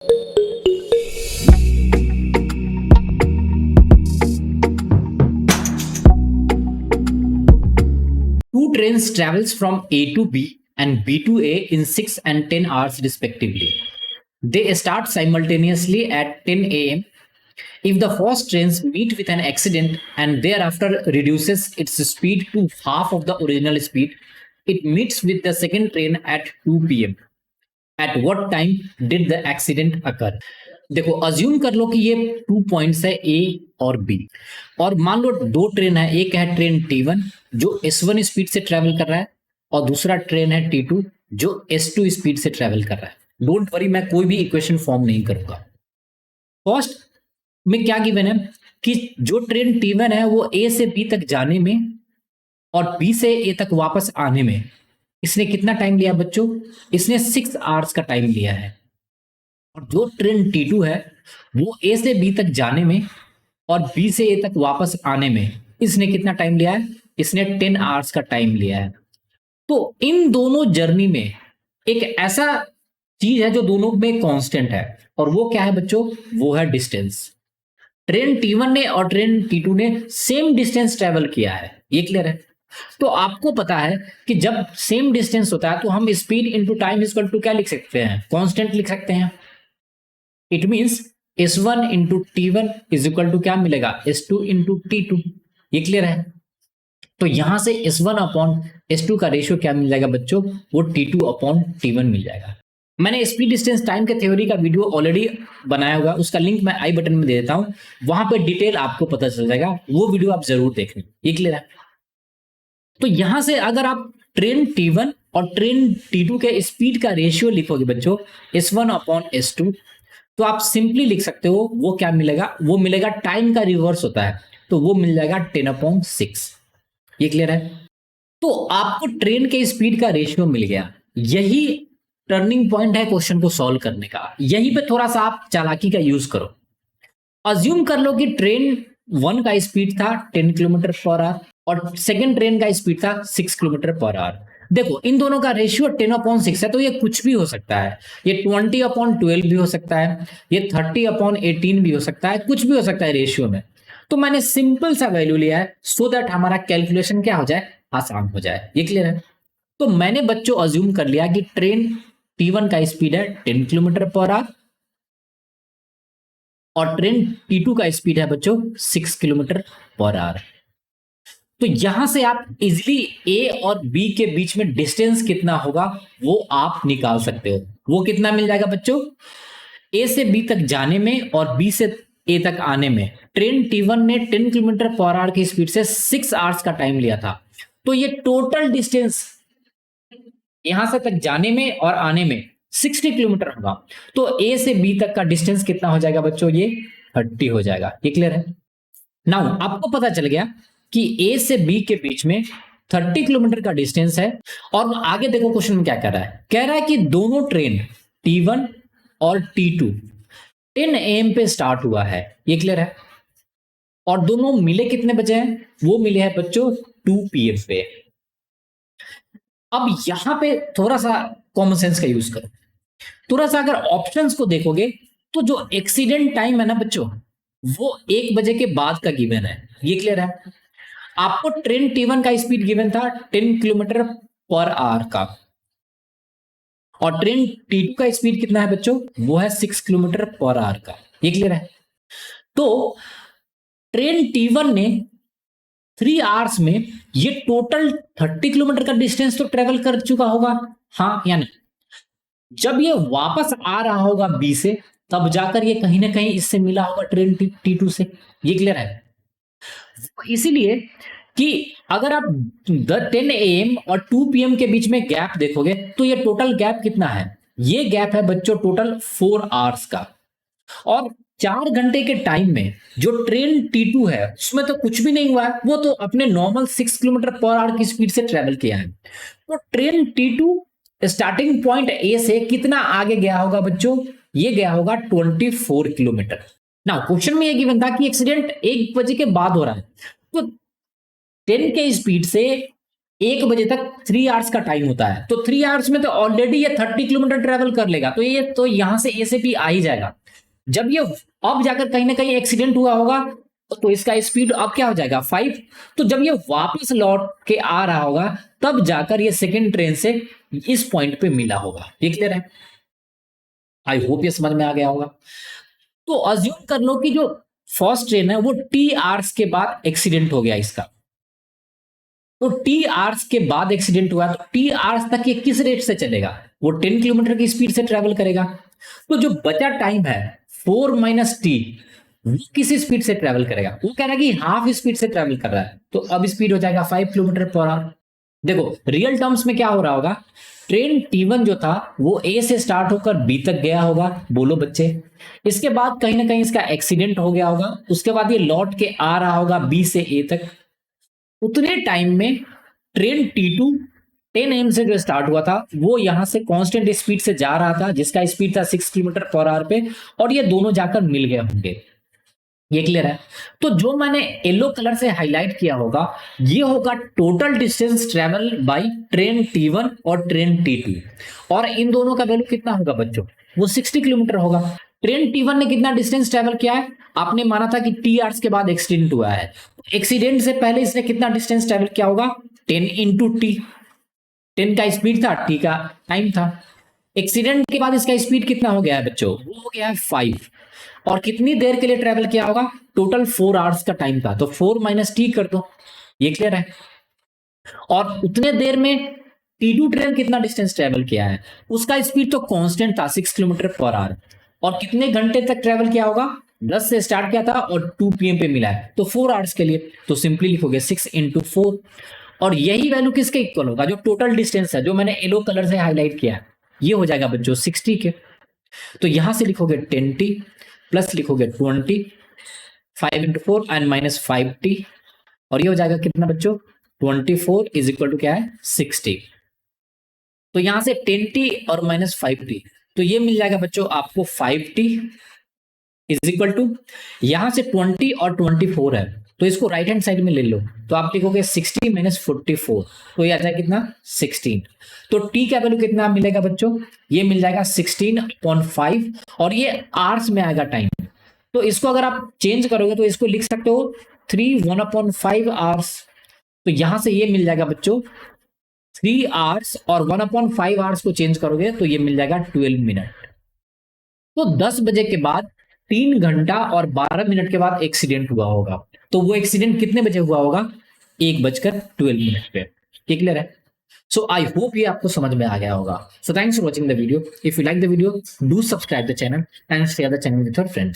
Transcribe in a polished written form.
Two trains travels from A to B and B to A in 6 and 10 hours respectively. They start simultaneously at 10 a.m. If the first trains meet with an accident and thereafter reduces its speed to half of the original speed, it meets with the second train at 2 p.m. At what time did the accident occur? देखो assume कर लो कि ये 2 points है ए और B, और मान लो दो train है, एक है ट्रेन T1 जो S1 स्पीड से ट्रेवल कर रहा है और दूसरा ट्रेन है T2 जो S2 स्पीड से ट्रेवल कर रहा है। डोंट वरी, मैं कोई भी इक्वेशन फॉर्म नहीं करूंगा। फर्स्ट में क्या गिवन है कि जो ट्रेन T1 है वो ए से बी तक जाने में और बी से ए तक वापस आने में इसने कितना टाइम लिया बच्चों? इसने 6 आवर्स का टाइम लिया है। और जो ट्रेन T2 है वो ए से बी तक जाने में और बी से ए तक वापस आने में इसने कितना टाइम लिया है? इसने 10 आवर्स का टाइम लिया है। तो इन दोनों जर्नी में एक ऐसा चीज है जो दोनों में कांस्टेंट है, और वो क्या है बच्चों? वो है डिस्टेंस। ट्रेन T1 ने और ट्रेन T2 ने सेम डिस्टेंस ट्रेवल किया है, ये क्लियर है? तो आपको पता है कि जब सेम डिस्टेंस होता है तो हम speed into time equal to क्या लिख सकते हैं? कांस्टेंट लिख सकते हैं। It means S1 into T1 is equal to क्या मिलेगा? S2 into T2। ये क्लियर है? तो यहां से S1 अपॉन S2 का रेशियो क्या मिल जाएगा बच्चों? वो T2 अपॉन T1 मिल जाएगा। मैंने स्पीड डिस्टेंस टाइम के थ्योरी का वीडियो ऑलरेडी बनाया होगा, उसका लिंक मैं आई बटन में दे देता हूं, वहां पे डिटेल आपको पता चल जाएगा, वो वीडियो आप जरूर देखना। ये क्लियर है? तो यहां से अगर आप ट्रेन T1 और ट्रेन T2 के स्पीड का रेशियो लिखोगे बच्चों S1 अपॉन S2, तो आप सिंपली लिख सकते हो वो क्या मिलेगा? वो मिलेगा टाइम का रिवर्स होता है, तो वो मिल जाएगा 10/6। ये क्लियर है? तो आपको ट्रेन के स्पीड का रेशियो मिल गया। यही टर्निंग पॉइंट है क्वेश्चन को सॉल्व करने का। यहीं पे थोड़ा सा आप चालाकी का यूज करो। अज्यूम कर लो कि ट्रेन 1 का स्पीड था 10 किलोमीटर पर आवर और सेकेंड ट्रेन का स्पीड था 6 किलोमीटर पर आवर। देखो इन दोनों का रेशियो 10/6 है, तो ये कुछ भी हो सकता है। ये 20/12 भी हो सकता है, ये 30/18 भी हो सकता है, कुछ भी हो सकता है रेशियो में। तो मैंने सिंपल सा वैल्यू लिया है सो दैट हमारा कैलकुलेशन क्या हो जाए? आसान हो जाए। ये क्लियर है? तो मैंने बच्चों अज्यूम कर लिया कि ट्रेन T1 का स्पीड है 10 किलोमीटर पर आवर और ट्रेन T2 का स्पीड है बच्चों 6 किलोमीटर पर आवर। तो यहां से आप इजिली ए और बी के बीच में डिस्टेंस कितना होगा वो आप निकाल सकते हो। वो कितना मिल जाएगा बच्चों? ए से बी तक जाने में और बी से ए तक आने में ट्रेन T1 ने 10 किलोमीटर पर आवर की स्पीड से 6 आवर्स का टाइम लिया था। तो ये टोटल डिस्टेंस यहां से तक जाने में और आने में 60 किलोमीटर होगा। तो ए से बी तक का डिस्टेंस कितना हो जाएगा बच्चों? ये 30 हो जाएगा। ये क्लियर है? नाउ आपको पता चल गया कि ए से बी के बीच में 30 किलोमीटर का डिस्टेंस है। और आगे देखो क्वेश्चन में क्या कह रहा है? कह रहा है कि दोनों ट्रेन T1 और T2 10 AM पे स्टार्ट हुआ है। ये क्लियर है? और दोनों मिले कितने बजे हैं? वो मिले हैं बच्चों 2 PM पे। अब यहां पे थोड़ा सा कॉमन सेंस का यूज करो। थोड़ा सा अगर ऑप्शंस को देखोगे तो जो एक्सीडेंट टाइम है ना बच्चों, वो 1 बजे के बाद का गिवन है। ये क्लियर है? आपको ट्रेन T1 का स्पीड गिवन था 10 किलोमीटर पर आवर का, और ट्रेन T2 का स्पीड कितना है बच्चों? वो है 6 किलोमीटर पर आवर का। ये क्लियर है? तो ट्रेन T1 ने 3 आवर्स में ये टोटल 30 किलोमीटर का डिस्टेंस तो ट्रेवल कर चुका होगा, हाँ या नहीं? जब ये वापस आ रहा होगा बी से, तब जाकर ये कहीं ना कहीं इससे मिला होगा ट्रेन T2 से। ये क्लियर है? इसीलिए कि अगर आप 10 AM और 2 PM के बीच में गैप देखोगे तो ये टोटल गैप कितना है? ये गैप है बच्चों टोटल 4 आवर्स का। और 4 घंटे के टाइम में जो ट्रेन T2 है उसमें तो कुछ भी नहीं हुआ है, वो तो अपने नॉर्मल 6 किलोमीटर पर आवर की स्पीड से ट्रेवल किया है। तो train T2 starting point A से कितना आगे गया होगा बच्चों? ये गया होगा 24 किलोमीटर। ना क्वेश्चन में ये गिवन था कि एक्सीडेंट 1 बजे के बाद हो रहा है, तो 10 के स्पीड से 1 बजे तक 3 आवर्स का टाइम होता है, तो 3 आवर्स में तो ऑलरेडी ये 30 किलोमीटर ट्रेवल कर लेगा, तो ये तो यहां से ए से बी आ ही जाएगा। जब ये अब जाकर कहीं ना कहीं एक्सीडेंट हुआ होगा, तो इसका स्पीड अब क्या हो जाएगा 5। तो जब ये वापस लौट के आ रहा होगा, तब जाकर ये सेकेंड ट्रेन से इस पॉइंट पे मिला होगा। ये क्लियर है? आई होप ये समझ में आ गया होगा। तो अज्यूम कर लो कि जो फर्स्ट ट्रेन है वो टी आवर्स के बाद एक्सीडेंट हो गया इसका। तो टी आवर्स के बाद एक्सीडेंट हुआ, तो टी आवर्स तक ये किस रेट से चलेगा? वो 10 किलोमीटर की स्पीड से ट्रेवल करेगा। तो जो बचा टाइम है 4 माइनस टी, वो किस स्पीड से ट्रेवल करेगा? वो कह रहा है कि हाफ स्पीड से ट्रेवल कर रहा है, तो अब स्पीड हो जाएगा 5 किलोमीटर पर आवर। देखो रियल टर्म्स में क्या हो रहा होगा, ट्रेन T1 जो था वो ए से स्टार्ट होकर बी तक गया होगा, बोलो बच्चे। इसके बाद कहीं ना कहीं इसका एक्सीडेंट हो गया होगा, उसके बाद ये लौट के आ रहा होगा बी से ए तक। उतने टाइम में ट्रेन T2 10 AM से जो स्टार्ट हुआ था वो यहां से कांस्टेंट स्पीड से जा रहा था, जिसका स्पीड था 6 किलोमीटर पर आवर पे, और ये दोनों जाकर मिल गए होंगे। ये क्लियर है? तो जो मैंने येलो कलर से हाईलाइट किया होगा, ये होगा total distance travel by train T1 और ट्रेन T2, और इन दोनों का वैल्यू कितना होगा बच्चों? वो 60 किलोमीटर होगा। ट्रेन T1 ने कितना डिस्टेंस ट्रेवल किया है? आपने माना था कि टी आवर्स के बाद एक्सीडेंट हुआ है, एक्सीडेंट से पहले इसने कितना डिस्टेंस ट्रेवल किया होगा? 10 इंटू टी। 10 का स्पीड था, टी का टाइम था। एक्सीडेंट के बाद इसका स्पीड कितना हो गया है बच्चों? वो हो गया है 5। और कितनी देर के लिए ट्रेवल किया होगा? टोटल 4 आवर्स का टाइम था, तो 4 माइनस टी कर दो। ये क्लियर है? और उतने देर में T2 ट्रेन कितना डिस्टेंस ट्रेवल किया है? उसका स्पीड तो कांस्टेंट था 6 किलोमीटर पर आवर, और कितने घंटे तक ट्रेवल किया होगा? 10 से स्टार्ट किया था और 2 PM पे मिला है, तो 4 आवर्स के लिए। तो सिंपली लिखोगे 6 इंटू 4, और यही वैल्यू किसके इक्वल होगा? जो टोटल डिस्टेंस है, जो मैंने येलो कलर से हाईलाइट किया है, ये हो जाएगा बच्चों 60 के। तो यहां से लिखोगे 10t प्लस लिखोगे 20, 5 इंटू 4 एंड माइनस 5t, और ये हो जाएगा कितना बच्चों? 24 इज इक्वल टू क्या है? 60। तो यहां से 10t और माइनस 5t, तो ये मिल जाएगा बच्चों आपको 5t इज इक्वल टू, यहां से 20 और 24 है, तो इसको राइट हैंड साइड में ले लो, तो आप लिखोगे 60 माइनस 44, तो ये आ जाएगा कितना? 16। तो t का वैल्यू कितना मिलेगा बच्चों? ये मिल जाएगा 16/5, और ये आवर्स में आएगा टाइम। तो इसको अगर आप चेंज करोगे तो इसको लिख सकते हो 3 1/5 आवर्स। तो यहां से ये मिल जाएगा बच्चों 3 आवर्स, और 1/5 आवर्स को चेंज करोगे तो ये मिल जाएगा 12 मिनट। तो 10 बजे के बाद 3 घंटा और 12 मिनट के बाद एक्सीडेंट हुआ होगा। तो वो एक्सीडेंट कितने बजे हुआ होगा? 1:12 पे। ये क्लियर है? सो आई होप ये आपको समझ में आ गया होगा। So thanks for watching the video. If you like the video, do subscribe the channel and share the channel with your friends.